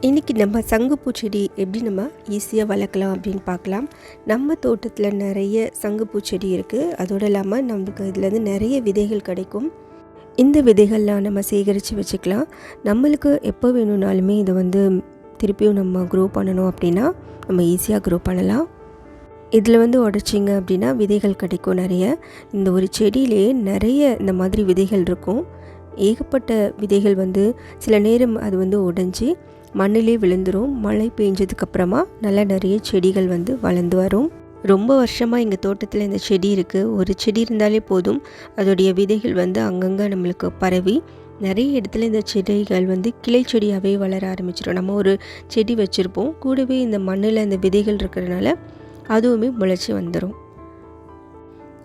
இன்றைக்கி நம்ம சங்குப்பூ செடி எப்படி நம்ம ஈஸியாக வளர்க்கலாம் அப்படின்னு பார்க்கலாம். நம்ம தோட்டத்தில் நிறைய சங்குப்பூ செடி இருக்குது. அதோடு இல்லாமல் நமக்கு இதுலேருந்து நிறைய விதைகள் கிடைக்கும். இந்த விதைகள்லாம் நம்ம சேகரித்து வச்சுக்கலாம். நம்மளுக்கு எப்போ வேணும்னாலுமே இதை திருப்பியும் நம்ம க்ரோ பண்ணணும் அப்படின்னா நம்ம ஈஸியாக க்ரோ பண்ணலாம். இதில் உடைச்சிங்க அப்படின்னா விதைகள் கிடைக்கும் நிறைய. இந்த ஒரு செடியிலே நிறைய இந்த மாதிரி விதைகள் இருக்கும். ஏகப்பட்ட விதைகள் சில நேரம் அது உடைஞ்சி மண்ணிலே விழுந்துடும். மழை பெஞ்சதுக்கப்புறமா நல்லா நிறைய செடிகள் வளர்ந்து வரும். ரொம்ப வருஷமாக எங்கள் தோட்டத்தில் இந்த செடி இருக்குது. ஒரு செடி இருந்தாலே போதும், அதோடைய விதைகள் அங்கங்கே நம்மளுக்கு பரவி நிறைய இடத்துல இந்த செடிகள் கிளை செடியாகவே வளர ஆரம்பிச்சிடும். நம்ம ஒரு செடி வச்சுருப்போம், கூடவே இந்த மண்ணில் இந்த விதைகள் இருக்கிறதுனால அதுவுமே முளைச்சி வந்துடும்.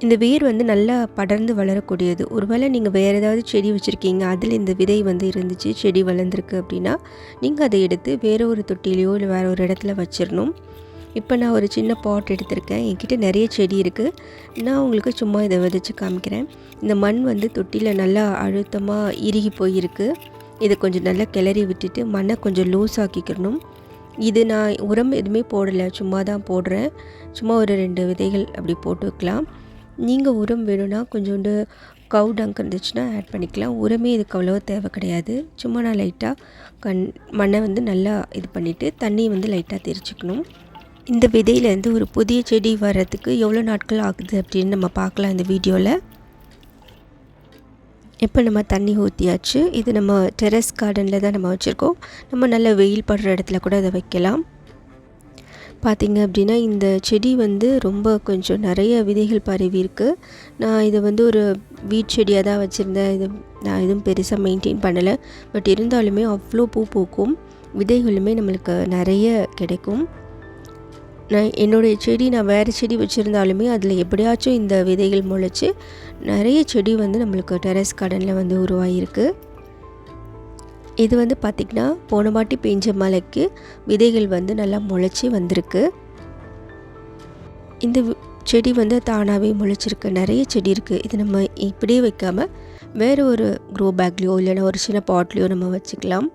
இந்த வேர் நல்லா படர்ந்து வளரக்கூடியது. ஒருவேளை நீங்கள் வேறு ஏதாவது செடி வச்சுருக்கீங்க, அதில் இந்த விதை இருந்துச்சு, செடி வளர்ந்துருக்கு அப்படின்னா நீங்கள் அதை எடுத்து வேறு ஒரு தொட்டிலையோ இல்லை வேறு ஒரு இடத்துல வச்சிடணும். இப்போ நான் ஒரு சின்ன பாட் எடுத்திருக்கேன். என்கிட்ட நிறைய செடி இருக்குது. நான் உங்களுக்கு சும்மா இதை விதைச்சி காமிக்கிறேன். இந்த மண் தொட்டியில் நல்லா அழுத்தமாக இறுகி போயிருக்கு. இதை கொஞ்சம் நல்லா கிளறி விட்டுட்டு மண்ணை கொஞ்சம் லூஸ் ஆக்கிக்கணும். இது நான் உரம் எதுவுமே போடலை, சும்மா தான் போடுறேன். சும்மா ஒரு 2 விதைகள் அப்படி போட்டு வைக்கலாம். நீங்கள் உரம் வேணும்னா கொஞ்சோண்டு கவு டங்க் இருந்துச்சுன்னா ஆட் பண்ணிக்கலாம். உரமே இதுக்கு அவ்வளோவா தேவை கிடையாது. சும்மா நான் லைட்டாக மண்ணை நல்லா இது பண்ணிவிட்டு தண்ணி லைட்டாக தெரிச்சுக்கணும். இந்த விதையிலேருந்து ஒரு புதிய செடி வர்றதுக்கு எவ்வளோ நாட்கள் ஆகுது அப்படின்னு நம்ம பார்க்கலாம் இந்த வீடியோவில். இப்போ நம்ம தண்ணி ஊற்றியாச்சு. இது நம்ம டெரஸ் கார்டனில் தான் நம்ம வச்சுருக்கோம். நம்ம நல்ல வெயில் படுற இடத்துல கூட அதை வைக்கலாம். பார்த்திங்க அப்படின்னா இந்த செடி ரொம்ப கொஞ்சம் நிறைய விதைகள் பரவி இருக்குது. நான் இதை ஒரு வீட் செடியாக தான் வச்சுருந்தேன். நான் எதுவும் பெருசாக மெயின்டைன் பண்ணலை. பட் இருந்தாலுமே அவ்வளோ பூ பூக்கும், விதைகளுமே நம்மளுக்கு நிறைய கிடைக்கும். என்னுடைய செடி நான் வேறு செடி வச்சுருந்தாலுமே அதில் எப்படியாச்சும் இந்த விதைகள் முளைச்சி நிறைய செடி நம்மளுக்கு டெரஸ் கார்டனில் உருவாகிருக்கு. இது பார்த்திங்கன்னா போன வாட்டி பெஞ்ச மழைக்கு விதைகள் நல்லா முளைச்சி வந்திருக்கு. இந்த செடி தானாகவே முளைச்சிருக்கு. நிறைய செடி இருக்குது. இது நம்ம இப்படியே வைக்காமல் வேறு ஒரு க்ரோ பேக்லேயோ இல்லைன்னா ஒரு சின்ன பாட்லேயோ நம்ம வச்சுக்கலாம்.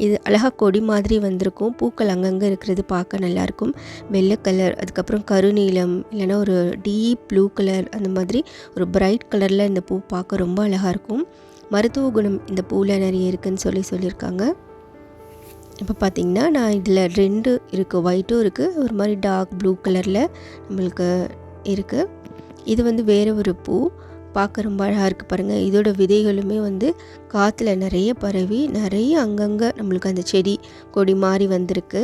இது அழகாக கொடி மாதிரி வந்திருக்கும். பூக்கள் அங்கங்கே இருக்கிறது பார்க்க நல்லாயிருக்கும். வெள்ளை கலர், அதுக்கப்புறம் கருநீலம், இல்லைன்னா ஒரு டீப் ப்ளூ கலர், அந்த மாதிரி ஒரு பிரைட் கலரில் இந்த பூ பார்க்க ரொம்ப அழகாக இருக்கும். மருத்துவ குணம் இந்த பூவில் நிறைய இருக்குதுன்னு சொல்லியிருக்காங்க. இப்போ பார்த்திங்கன்னா நான் இதில் 2 இருக்குது, ஒயிட்டும் இருக்குது, ஒரு மாதிரி டார்க் ப்ளூ கலரில் நம்மளுக்கு இருக்குது. இது வேறு ஒரு பூ, பார்க்க ரொம்ப அழகாக இருக்குது பாருங்கள். இதோட விதைகளுமே காற்றுல நிறைய பரவி நிறைய அங்கங்கே நம்மளுக்கு அந்த செடி கொடி மாறி வந்திருக்கு.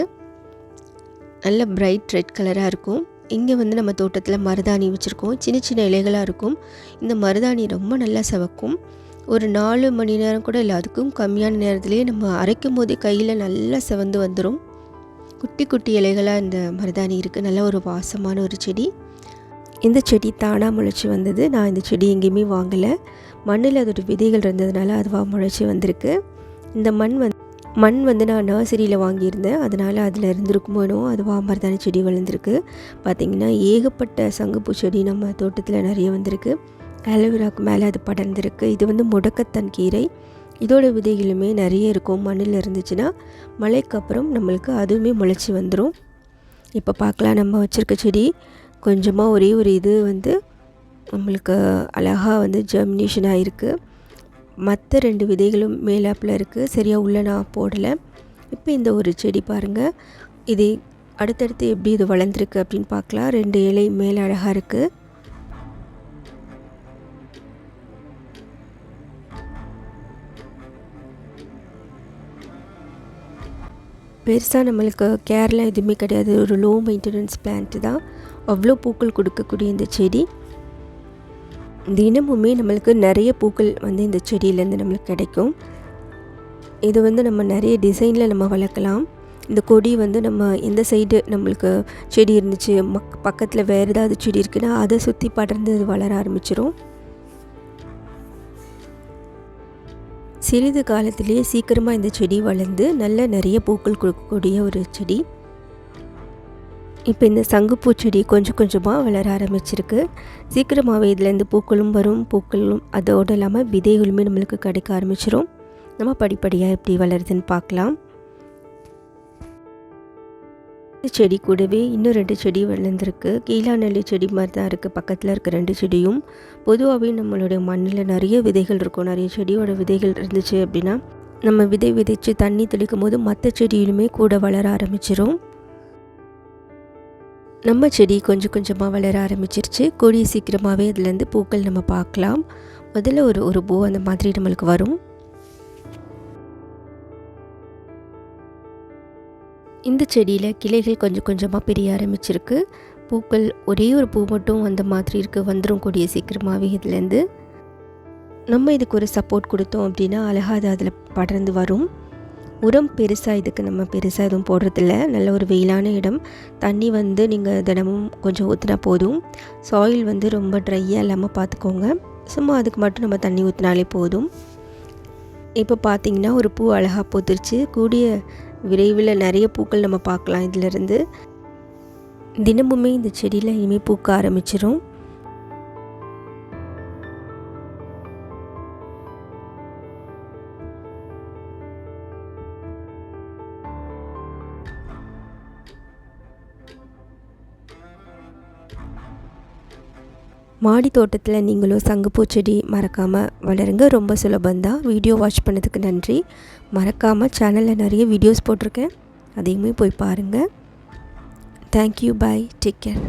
நல்ல பிரைட் ரெட் கலராக இருக்கும். இங்கே நம்ம தோட்டத்தில் மருதாணி வச்சுருக்கோம். சின்ன சின்ன இலைகளாக இருக்கும். இந்த மருதாணி ரொம்ப நல்லா சிவக்கும். ஒரு 4 மணி நேரம் கூட இல்லை, அதுக்கும் கம்மியான நேரத்துலேயே நம்ம அரைக்கும் போதே கையில் நல்லா சிவந்து வந்துடும். குட்டி குட்டி இலைகளாக இந்த மருதாணி இருக்குது. நல்ல ஒரு வாசமான ஒரு செடி. இந்த செடி தானாக முளைச்சி வந்தது. நான் இந்த செடி எங்கேயுமே வாங்கலை. மண்ணில் அதோட விதைகள் இருந்ததுனால அதுவாக முளைச்சி வந்திருக்கு. இந்த மண் நான் நர்சரியில் வாங்கியிருந்தேன், அதனால் அதில் இருந்திருக்குமோ அதுவாக மருதாணி செடி வளர்ந்துருக்கு. பார்த்திங்கன்னா ஏகப்பட்ட சங்குப்பூ செடி நம்ம தோட்டத்தில் நிறைய வந்திருக்கு. ஆலோவேராக்கு மேலே அது படர்ந்துருக்கு. இது முடக்கத்தான் கீரை. இதோட விதைகளுமே நிறைய இருக்கும். மண்ணில் இருந்துச்சுன்னா மழைக்கு அப்புறம் நம்மளுக்கு அதுவுமே முளைச்சி வந்துடும். இப்போ பார்க்கலாம், நம்ம வச்சுருக்க செடி கொஞ்சமாக ஒரே ஒரு இது நம்மளுக்கு அழகாக ஜெர்மினேஷன் ஆகிருக்கு. மற்ற 2 விதைகளும் மேலாப்பில் இருக்குது. சரியாக உள்ளே நான் போடலை. இப்போ இந்த ஒரு செடி பாருங்கள், இது அடுத்தடுத்து எப்படி இது வளர்ந்துருக்கு அப்படின்னு பார்க்கலாம். 2 இலை மேலே அழகாக இருக்குது. பெருசாக நம்மளுக்கு கேர்லாம் எதுவுமே கிடையாது. ஒரு லோ மெயின்டெனன்ஸ் பிளான்ட்டு தான். அவ்வளோ பூக்கள் கொடுக்கக்கூடிய இந்த செடி தினமுமே நம்மளுக்கு நிறைய பூக்கள் இந்த செடியிலேருந்து நம்மளுக்கு கிடைக்கும். இது நம்ம நிறைய டிசைனில் நம்ம வளர்க்கலாம். இந்த கொடி நம்ம எந்த சைடு நம்மளுக்கு செடி இருந்துச்சு, பக்கத்தில் வேறு ஏதாவது செடி இருக்குன்னா அதை சுற்றி படர்ந்து அது வளர ஆரம்பிச்சிடும். சிறிது காலத்திலேயே சீக்கிரமாக இந்த செடி வளர்ந்து நல்ல நிறைய பூக்கள் கொடுக்கக்கூடிய ஒரு செடி. இப்போ இந்த சங்குப்பூ செடி கொஞ்சம் கொஞ்சமாக வளர ஆரம்பிச்சிருக்கு. சீக்கிரமாகவே இதுலேருந்து பூக்களும் வரும். பூக்களும் அதோடு இல்லாமல் விதைகளுமே நம்மளுக்கு கிடைக்க ஆரம்பிச்சிடும். நம்ம படிப்படியாக எப்படி வளருதுன்னு பார்க்கலாம். செடி கூடவே இன்னும் 2 செடி வளர்ந்துருக்கு. கீழாநெல்லி செடி மாதிரி தான் இருக்குது பக்கத்தில் இருக்க 2 செடியும். பொதுவாகவே நம்மளுடைய மண்ணில் நிறைய விதைகள் இருக்கும். நிறைய செடியோட விதைகள் இருந்துச்சு அப்படின்னா நம்ம விதைச்சு தண்ணி தெளிக்கும் போது மற்ற செடியிலுமே கூட வளர ஆரம்பிச்சிரும். நம்ம செடி கொஞ்சம் கொஞ்சமாக வளர ஆரம்பிச்சிருச்சு. கூடிய சீக்கிரமாகவே அதுலேருந்து பூக்கள் நம்ம பார்க்கலாம். முதல்ல ஒரு பூ அந்த மாதிரி நம்மளுக்கு வரும். இந்த செடியில் கிளைகள் கொஞ்சம் கொஞ்சமாக பிரிய ஆரம்பிச்சிருக்கு. பூக்கள் ஒரே ஒரு பூ மட்டும் அந்த மாதிரி இருக்குது. வந்துடும் கூடிய சீக்கிரமாகவே இதுலேருந்து. நம்ம இதுக்கு ஒரு சப்போர்ட் கொடுத்தோம் அப்படின்னா அழகாக அது அதில் படர்ந்து வரும். உரம் பெருசாக இதுக்கு நம்ம பெருசாக எதுவும் போடுறதில்ல. நல்ல ஒரு வெயிலான இடம். தண்ணி நீங்கள் தினமும் கொஞ்சம் ஊற்றினா போதும். சாயில் ரொம்ப ட்ரையாக இல்லாமல் பார்த்துக்கோங்க. சும்மா அதுக்கு மட்டும் நம்ம தண்ணி ஊற்றினாலே போதும். இப்போ பார்த்திங்கன்னா ஒரு பூ அழகாக பூத்துருச்சு. கூடிய விரைவில் நிறைய பூக்கள் நம்ம பார்க்கலாம். இதிலிருந்து தினமுமே இந்த செடியில் இனிமேல் பூக்க ஆரம்பிச்சிரும். மாடி தோட்டத்தில் நீங்களும் சங்குப்பூ செடி மறக்காமல் வளருங்க. ரொம்ப சுலபந்தான். வீடியோ வாட்ச் பண்ணதுக்கு நன்றி. மறக்காமல் சேனலில் நிறைய வீடியோஸ் போட்டிருக்கேன், அதையுமே போய் பாருங்கள். தேங்க்யூ. பை. Take care.